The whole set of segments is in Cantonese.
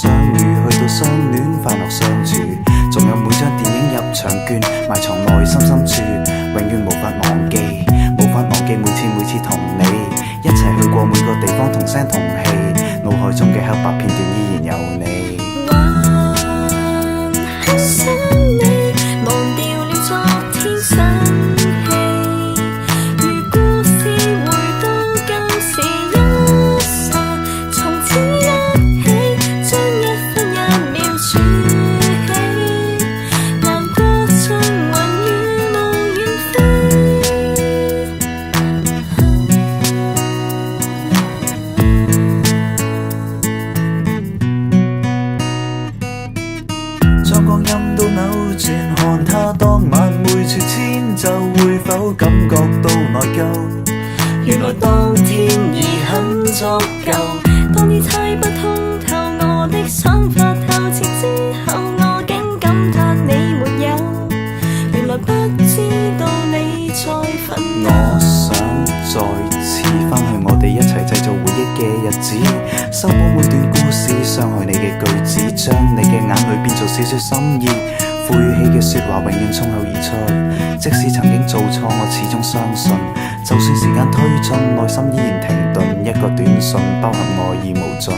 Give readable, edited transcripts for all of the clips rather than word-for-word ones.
相遇，去到相戀，快樂相處，仲有每張電影入場券，埋藏內心深處，永遠無法忘記，無法忘記每次同你一齊去過每個地方，同聲同氣，腦海中嘅黑白片段依然有你。還想你，忘掉了昨天生氣，如故事回到舊時一剎，從此一起，將一分一秒儲起，難過像雲羽無遠飛。將光陰都扭轉，看他當晚每處遷就，會否感覺到內疚？原來當天已很足夠。當你猜不通透我的想法，透徹之後，我竟感嘆你沒有。原來不知道你在奮鬥。我想再次翻去我哋一齊製造回憶嘅日子，修補每段故事傷害你嘅句子，將你嘅眼淚變做少少心意，晦氣嘅說話永遠衝口而出。即使曾經做錯，我始終相信，就算時間推進，內心依然停頓。一個短信包含愛意無盡。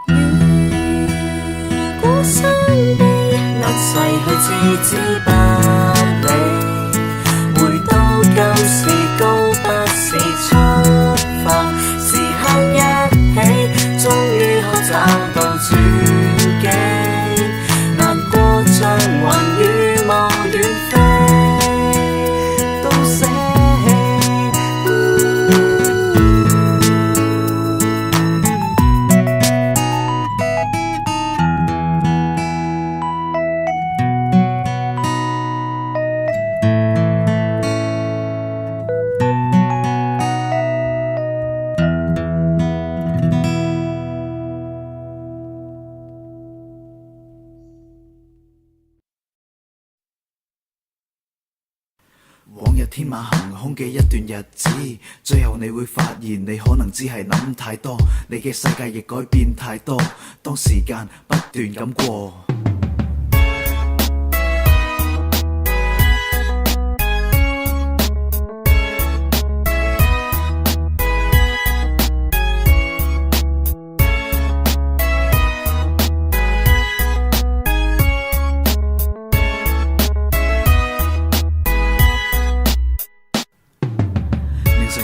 如果傷悲能逝去，置之不理，回到舊時高不是出發，時刻一起，終於可找到轉機，難過像雲羽無遠飛，都捨棄。往日天馬行空嘅一段日子，最後你會發現你可能只係諗太多，你嘅世界亦改變太多，當時間不斷咁過。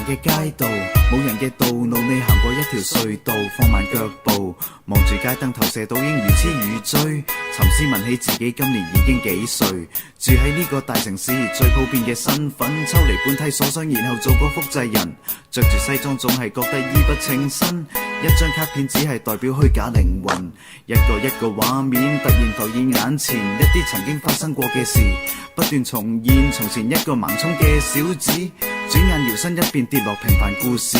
嘅街道，冇人嘅道路，你行過一條隧道，放慢腳步，望住街燈投射倒影如痴如醉，沉思問起自己今年已經幾歲，住喺呢個大城市最普遍嘅身份，抽離本體所想，然後做個複製人，着住西裝總係覺得衣不稱身，一張卡片只係代表虛假靈魂，一個畫面突然浮現眼前，一啲曾經發生過嘅事不斷重現，從前一個盲衝嘅小子，轉眼搖身一變跌落平凡故事，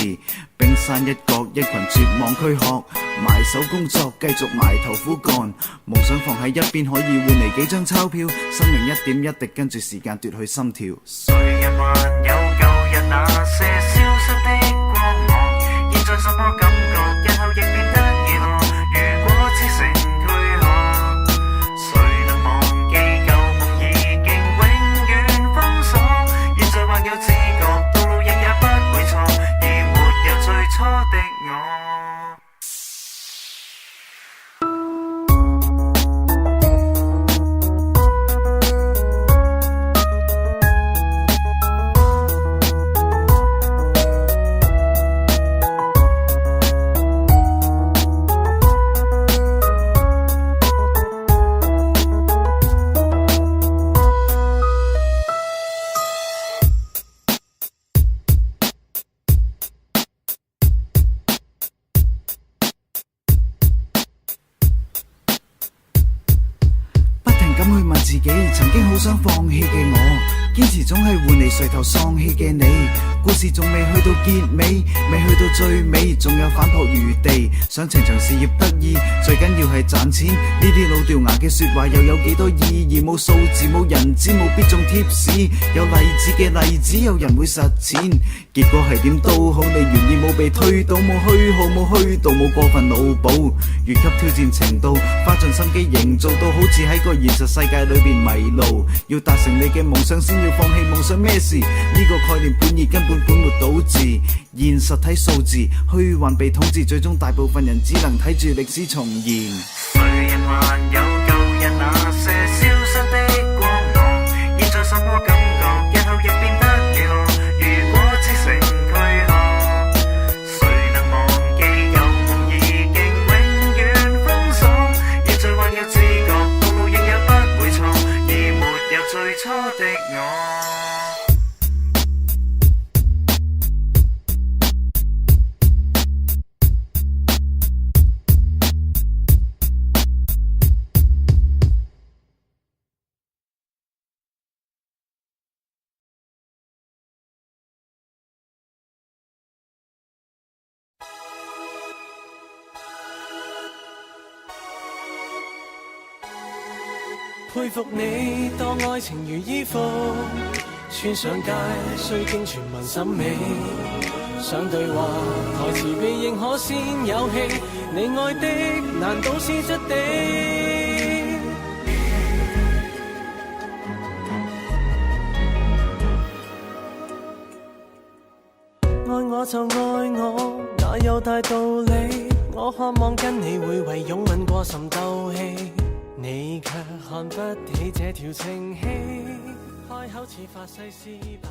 冰山一角一群絕望軀殼，埋手工作繼續埋頭苦幹，夢想放喺一邊可以換嚟幾張鈔票，生命一點一滴跟住時間奪去心跳。誰人還有舊日那些消失的光芒，現在什麼感覺，日後亦變得如何，如果只剩軀殼，誰能忘記舊夢已經永遠封鎖，現在還有知覺道路亦也不會錯，而沒有最初的我。經好想放棄嘅我，堅持總係換嚟垂頭喪氣嘅你。故事仲未去到結尾，未去到最尾，仲有反撲餘地。想情場事業得意，最緊要係賺錢。呢啲老掉牙嘅說話又有幾多意義？冇數字，冇人知，冇必中貼士。有勵志嘅例子，有人會實踐。結果係點都好，你願意冇被推倒，冇虛耗，冇虛度，冇過分腦補。越級挑戰程度，花盡心機營造到好似喺個現實世界裏邊迷路。要達成你嘅夢想，先要放棄夢想咩事？呢個概念本意根本本末倒置。現實睇數字，虛幻被統治，最終大部分人只能睇住歷史重現。誰人還有舊日那些消失的光芒？現在什麼感覺？日後亦變得如何？如果只剩軀殼，誰能忘記有夢已經永遠封鎖？現在還有知覺，道路亦也不會錯，而沒有最初的我。佩服你當愛情如衣服，穿上街需經全民審美。想對話台詞被認可先有戲，你愛的難道是質地？愛我就愛我，哪有大道理？我渴望跟你會為擁吻過甚鬥氣，你卻看不起這條情戲，開口似法西斯把